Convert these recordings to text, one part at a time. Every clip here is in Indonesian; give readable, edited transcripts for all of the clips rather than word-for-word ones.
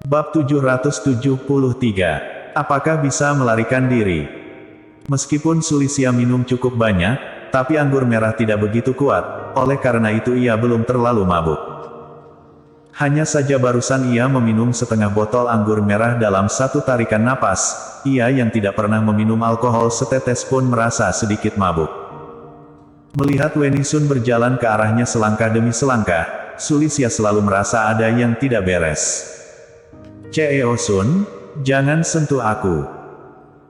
Bab 773. Apakah bisa melarikan diri? Meskipun Sulisia minum cukup banyak, tapi anggur merah tidak begitu kuat, oleh karena itu ia belum terlalu mabuk. Hanya saja barusan ia meminum setengah botol anggur merah dalam satu tarikan napas, ia yang tidak pernah meminum alkohol setetes pun merasa sedikit mabuk. Melihat Weni Sun berjalan ke arahnya selangkah demi selangkah, Sulisia selalu merasa ada yang tidak beres. Ceo Sun, jangan sentuh aku.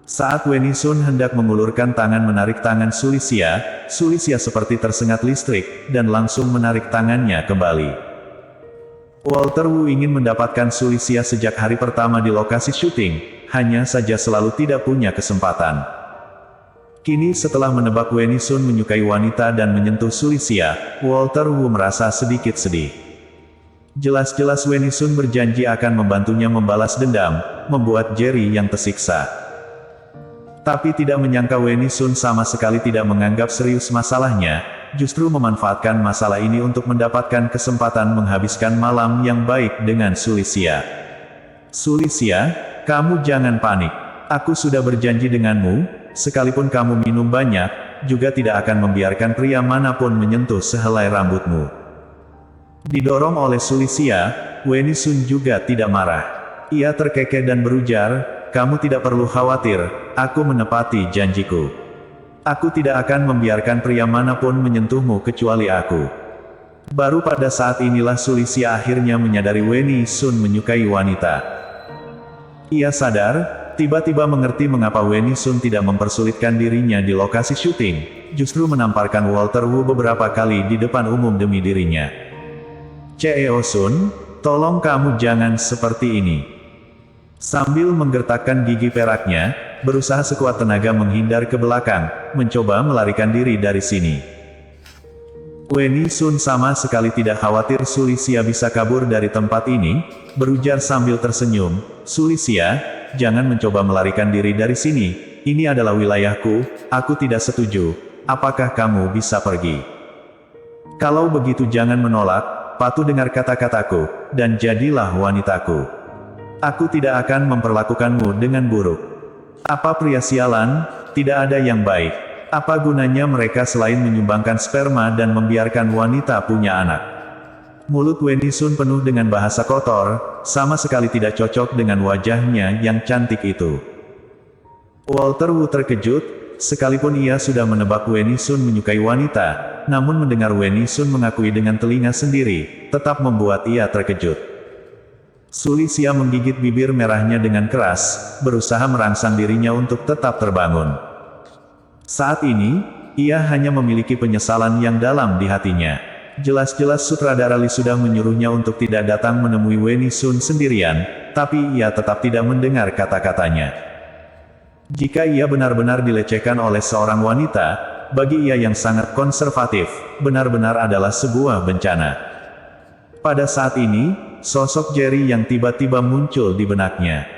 Saat Weni Sun hendak mengulurkan tangan menarik tangan Sulisia, Sulisia seperti tersengat listrik, dan langsung menarik tangannya kembali. Walter Wu ingin mendapatkan Sulisia sejak hari pertama di lokasi syuting, hanya saja selalu tidak punya kesempatan. Kini setelah menebak Weni Sun menyukai wanita dan menyentuh Sulisia, Walter Wu merasa sedikit sedih. Jelas-jelas Weni Sun berjanji akan membantunya membalas dendam, membuat Jerry yang tersiksa. Tapi tidak menyangka Weni Sun sama sekali tidak menganggap serius masalahnya, justru memanfaatkan masalah ini untuk mendapatkan kesempatan menghabiskan malam yang baik dengan Sulisia. Sulisia, kamu jangan panik. Aku sudah berjanji denganmu, sekalipun kamu minum banyak, juga tidak akan membiarkan pria manapun menyentuh sehelai rambutmu. Didorong oleh Sulisia, Weni Sun juga tidak marah. Ia terkekeh dan berujar, kamu tidak perlu khawatir, aku menepati janjiku. Aku tidak akan membiarkan pria manapun menyentuhmu kecuali aku. Baru pada saat inilah Sulisia akhirnya menyadari Weni Sun menyukai wanita. Ia sadar, tiba-tiba mengerti mengapa Weni Sun tidak mempersulitkan dirinya di lokasi syuting, justru menamparkan Walter Wu beberapa kali di depan umum demi dirinya. Ceo Sun, tolong kamu jangan seperti ini. Sambil menggertakkan gigi peraknya, berusaha sekuat tenaga menghindar ke belakang, mencoba melarikan diri dari sini. Weni Sun sama sekali tidak khawatir Sulisia bisa kabur dari tempat ini, berujar sambil tersenyum, Sulisia, jangan mencoba melarikan diri dari sini, ini adalah wilayahku, aku tidak setuju, apakah kamu bisa pergi? Kalau begitu jangan menolak, patuh dengar kata-kataku, dan jadilah wanitaku. Aku tidak akan memperlakukanmu dengan buruk. Apa pria sialan, tidak ada yang baik. Apa gunanya mereka selain menyumbangkan sperma dan membiarkan wanita punya anak? Mulut Weni Sun penuh dengan bahasa kotor, sama sekali tidak cocok dengan wajahnya yang cantik itu. Walter Wu terkejut, sekalipun ia sudah menebak Weni Sun menyukai wanita, namun mendengar Weni Sun mengakui dengan telinga sendiri, tetap membuat ia terkejut. Sulisia menggigit bibir merahnya dengan keras, berusaha merangsang dirinya untuk tetap terbangun. Saat ini, ia hanya memiliki penyesalan yang dalam di hatinya. Jelas-jelas sutradara Lee sudah menyuruhnya untuk tidak datang menemui Weni Sun sendirian, tapi ia tetap tidak mendengar kata-katanya. Jika ia benar-benar dilecehkan oleh seorang wanita, bagi ia yang sangat konservatif, benar-benar adalah sebuah bencana. Pada saat ini, sosok Jerry yang tiba-tiba muncul di benaknya.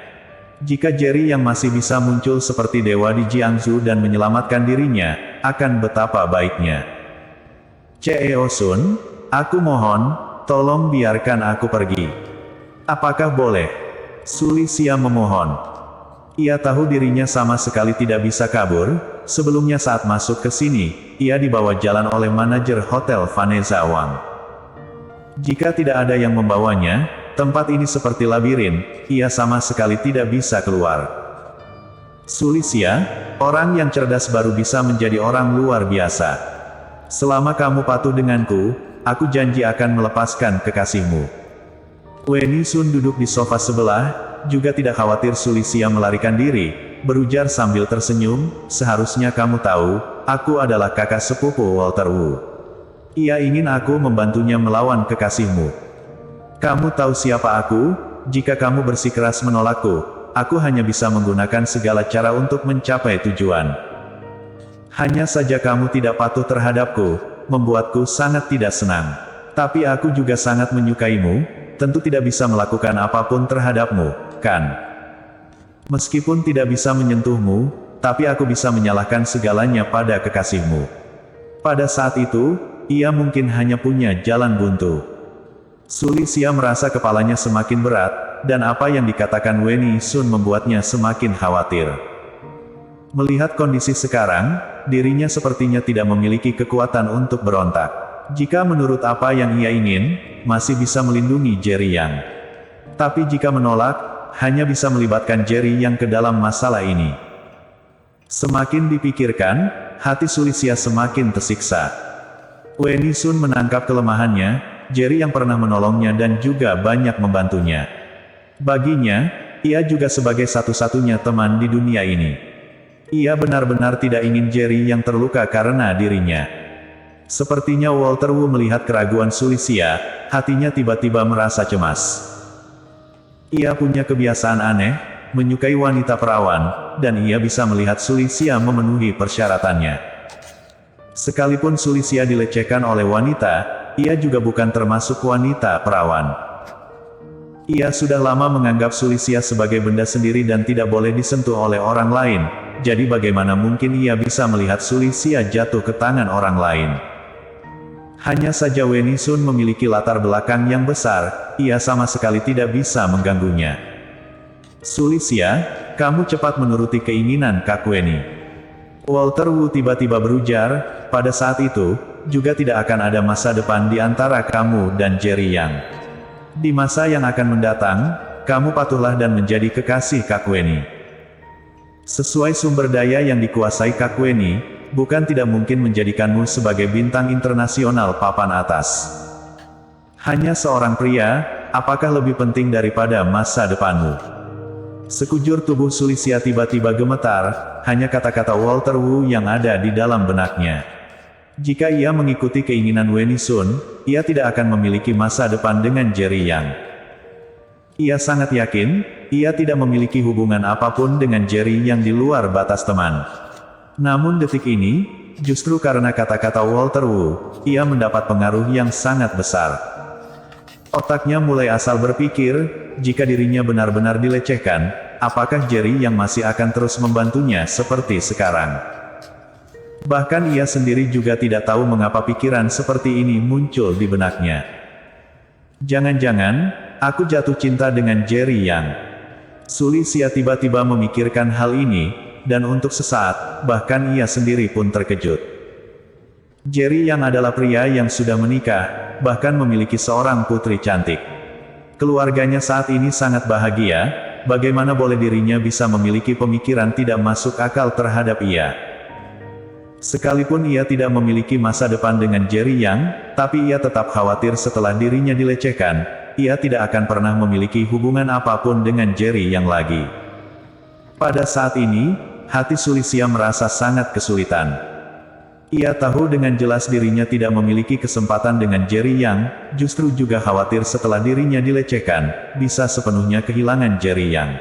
Jika Jerry yang masih bisa muncul seperti dewa di Jiangsu dan menyelamatkan dirinya, akan betapa baiknya. Ceo Sun, aku mohon, tolong biarkan aku pergi. Apakah boleh? Sulisia memohon. Ia tahu dirinya sama sekali tidak bisa kabur, sebelumnya saat masuk ke sini, ia dibawa jalan oleh manajer hotel Vanessa Wang. Jika tidak ada yang membawanya, tempat ini seperti labirin, ia sama sekali tidak bisa keluar. Sulisia, orang yang cerdas baru bisa menjadi orang luar biasa. Selama kamu patuh denganku, aku janji akan melepaskan kekasihmu. Weni Sun duduk di sofa sebelah, juga tidak khawatir Sulisia melarikan diri, berujar sambil tersenyum, seharusnya kamu tahu, aku adalah kakak sepupu Walter Wu. Ia ingin aku membantunya melawan kekasihmu. Kamu tahu siapa aku? Jika kamu bersikeras menolakku, aku hanya bisa menggunakan segala cara untuk mencapai tujuan. Hanya saja kamu tidak patuh terhadapku, membuatku sangat tidak senang. Tapi aku juga sangat menyukaimu, tentu tidak bisa melakukan apapun terhadapmu, kan? Meskipun tidak bisa menyentuhmu, tapi aku bisa menyalahkan segalanya pada kekasihmu. Pada saat itu, ia mungkin hanya punya jalan buntu. Sulisia merasa kepalanya semakin berat, dan apa yang dikatakan Weni Sun membuatnya semakin khawatir. Melihat kondisi sekarang, dirinya sepertinya tidak memiliki kekuatan untuk berontak. Jika menurut apa yang ia ingin, masih bisa melindungi Jerry Yang. Tapi jika menolak, hanya bisa melibatkan Jerry Yang ke dalam masalah ini. Semakin dipikirkan, hati Sulistya semakin tersiksa. Weni Sun menangkap kelemahannya, Jerry yang pernah menolongnya dan juga banyak membantunya. Baginya, ia juga sebagai satu-satunya teman di dunia ini. Ia benar-benar tidak ingin Jerry yang terluka karena dirinya. Sepertinya Walter Wu melihat keraguan Sulistya, hatinya tiba-tiba merasa cemas. Ia punya kebiasaan aneh, menyukai wanita perawan, dan ia bisa melihat Sulistya memenuhi persyaratannya. Sekalipun Sulistya dilecehkan oleh wanita, ia juga bukan termasuk wanita perawan. Ia sudah lama menganggap Sulistya sebagai benda sendiri dan tidak boleh disentuh oleh orang lain, jadi bagaimana mungkin ia bisa melihat Sulistya jatuh ke tangan orang lain. Hanya saja Weni Sun memiliki latar belakang yang besar, ia sama sekali tidak bisa mengganggunya. Sulistya, kamu cepat menuruti keinginan Kak Weni. Walter Wu tiba-tiba berujar, pada saat itu, juga tidak akan ada masa depan di antara kamu dan Jerry Yang. Di masa yang akan mendatang, kamu patuhlah dan menjadi kekasih Kak Weni. Sesuai sumber daya yang dikuasai Kak Weni, bukan tidak mungkin menjadikanmu sebagai bintang internasional papan atas. Hanya seorang pria, apakah lebih penting daripada masa depanmu? Sekujur tubuh Sulistya tiba-tiba gemetar, hanya kata-kata Walter Wu yang ada di dalam benaknya. Jika ia mengikuti keinginan Weni Sun, ia tidak akan memiliki masa depan dengan Jerry Yang. Ia sangat yakin, ia tidak memiliki hubungan apapun dengan Jerry Yang di luar batas teman. Namun detik ini, justru karena kata-kata Walter Wu, ia mendapat pengaruh yang sangat besar. Otaknya mulai asal berpikir, jika dirinya benar-benar dilecehkan, apakah Jerry yang masih akan terus membantunya seperti sekarang? Bahkan ia sendiri juga tidak tahu mengapa pikiran seperti ini muncul di benaknya. Jangan-jangan, aku jatuh cinta dengan Jerry Yang. Sulistya tiba-tiba memikirkan hal ini, dan untuk sesaat, bahkan ia sendiri pun terkejut. Jerry Yang adalah pria yang sudah menikah, bahkan memiliki seorang putri cantik. Keluarganya saat ini sangat bahagia, bagaimana boleh dirinya bisa memiliki pemikiran tidak masuk akal terhadap ia. Sekalipun ia tidak memiliki masa depan dengan Jerry Yang, tapi ia tetap khawatir setelah dirinya dilecehkan, ia tidak akan pernah memiliki hubungan apapun dengan Jerry Yang lagi. Pada saat ini, hati Sulistya merasa sangat kesulitan. Ia tahu dengan jelas dirinya tidak memiliki kesempatan dengan Jerry Yang, justru juga khawatir setelah dirinya dilecehkan, bisa sepenuhnya kehilangan Jerry Yang.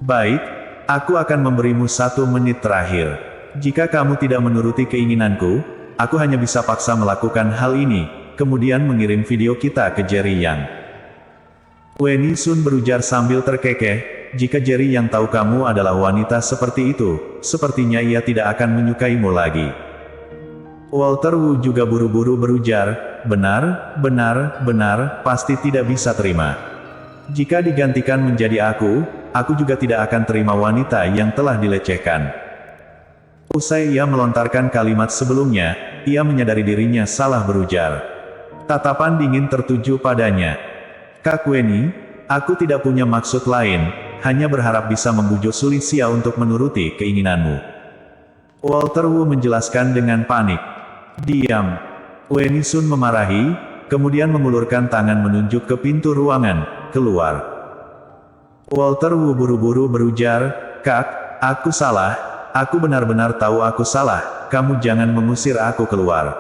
Baik, aku akan memberimu 1 menit terakhir. Jika kamu tidak menuruti keinginanku, aku hanya bisa paksa melakukan hal ini, kemudian mengirim video kita ke Jerry Yang. Weni Sun berujar sambil terkekeh, jika Jerry Yang tahu kamu adalah wanita seperti itu, sepertinya ia tidak akan menyukaimu lagi. Walter Wu juga buru-buru berujar, benar, pasti tidak bisa terima. Jika digantikan menjadi aku juga tidak akan terima wanita yang telah dilecehkan. Usai ia melontarkan kalimat sebelumnya, ia menyadari dirinya salah berujar. Tatapan dingin tertuju padanya. Kak Weni, aku tidak punya maksud lain, hanya berharap bisa membujuk Sulistya untuk menuruti keinginanmu. Walter Wu menjelaskan dengan panik. Diam. Weni Sun memarahi, kemudian mengulurkan tangan menunjuk ke pintu ruangan, keluar. Walter Wu buru-buru berujar, Kak, aku salah, aku benar-benar tahu aku salah, kamu jangan mengusir aku keluar.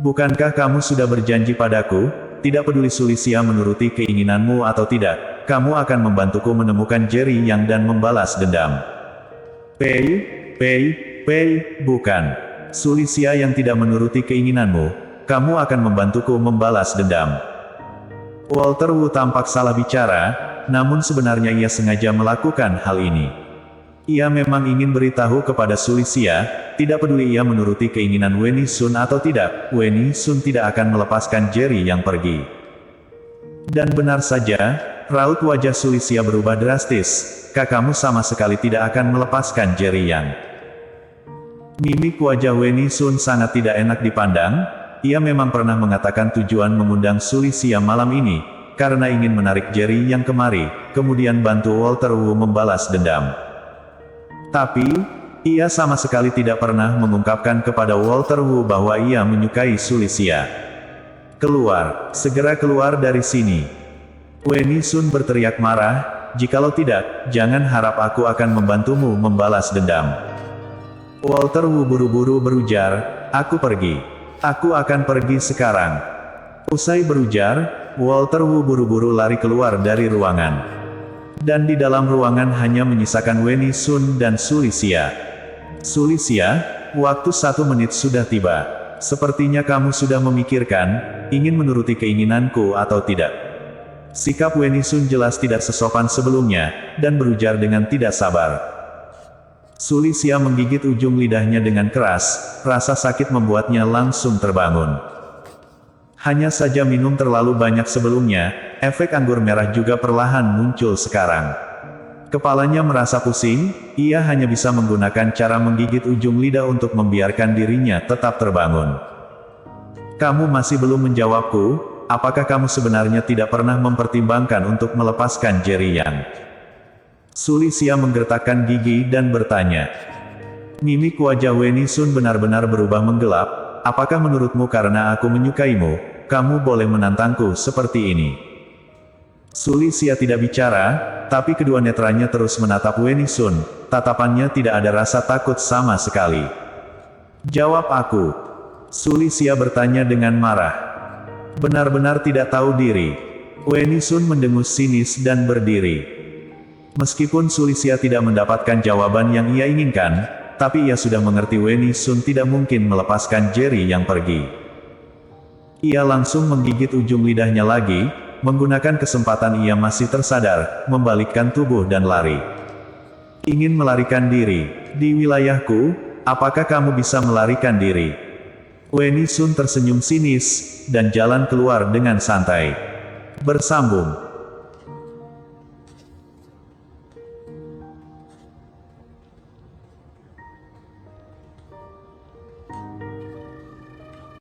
Bukankah kamu sudah berjanji padaku, tidak peduli Sulistya menuruti keinginanmu atau tidak, kamu akan membantuku menemukan Jerry Yang dan membalas dendam. Bukan. Sulistya yang tidak menuruti keinginanmu, kamu akan membantuku membalas dendam. Walter Wu tampak salah bicara, namun sebenarnya ia sengaja melakukan hal ini. Ia memang ingin beritahu kepada Sulistya, tidak peduli ia menuruti keinginan Weni Sun atau tidak, Weni Sun tidak akan melepaskan Jerry Yang pergi. Dan benar saja, raut wajah Sulisia berubah drastis. Kakakmu sama sekali tidak akan melepaskan Jerry Yang. Mimik wajah Weni Sun sangat tidak enak dipandang. Ia memang pernah mengatakan tujuan mengundang Sulisia malam ini, karena ingin menarik Jerry Yang kemari, kemudian bantu Walter Wu membalas dendam. Tapi, ia sama sekali tidak pernah mengungkapkan kepada Walter Wu bahwa ia menyukai Sulisia. Keluar, segera keluar dari sini. Weni Sun berteriak marah. Jikalau tidak, jangan harap aku akan membantumu membalas dendam. Walter Wu buru-buru berujar, aku pergi. Aku akan pergi sekarang. Usai berujar, Walter Wu buru-buru lari keluar dari ruangan. Dan di dalam ruangan hanya menyisakan Weni Sun dan Sulisia. Sulisia, waktu 1 menit sudah tiba. Sepertinya kamu sudah memikirkan, ingin menuruti keinginanku atau tidak. Sikap Weni Sun jelas tidak sesopan sebelumnya, dan berujar dengan tidak sabar. Sulisia menggigit ujung lidahnya dengan keras, rasa sakit membuatnya langsung terbangun. Hanya saja minum terlalu banyak sebelumnya, efek anggur merah juga perlahan muncul sekarang. Kepalanya merasa pusing, ia hanya bisa menggunakan cara menggigit ujung lidah untuk membiarkan dirinya tetap terbangun. Kamu masih belum menjawabku? Apakah kamu sebenarnya tidak pernah mempertimbangkan untuk melepaskan Jerry Yang? Sulisia menggertakkan gigi dan bertanya. Mimik wajah Weni Sun benar-benar berubah menggelap. Apakah menurutmu karena aku menyukaimu, kamu boleh menantangku seperti ini? Sulisia tidak bicara, tapi kedua netranya terus menatap Weni Sun. Tatapannya tidak ada rasa takut sama sekali. Jawab aku. Sulisia bertanya dengan marah. Benar-benar tidak tahu diri. Weni Sun mendengus sinis dan berdiri. Meskipun Sulisia tidak mendapatkan jawaban yang ia inginkan, tapi ia sudah mengerti Weni Sun tidak mungkin melepaskan Jerry Yang pergi. Ia langsung menggigit ujung lidahnya lagi, menggunakan kesempatan ia masih tersadar, membalikkan tubuh dan lari. Ingin melarikan diri. Di wilayahku, apakah kamu bisa melarikan diri? Weni Sun tersenyum sinis, dan jalan keluar dengan santai. Bersambung.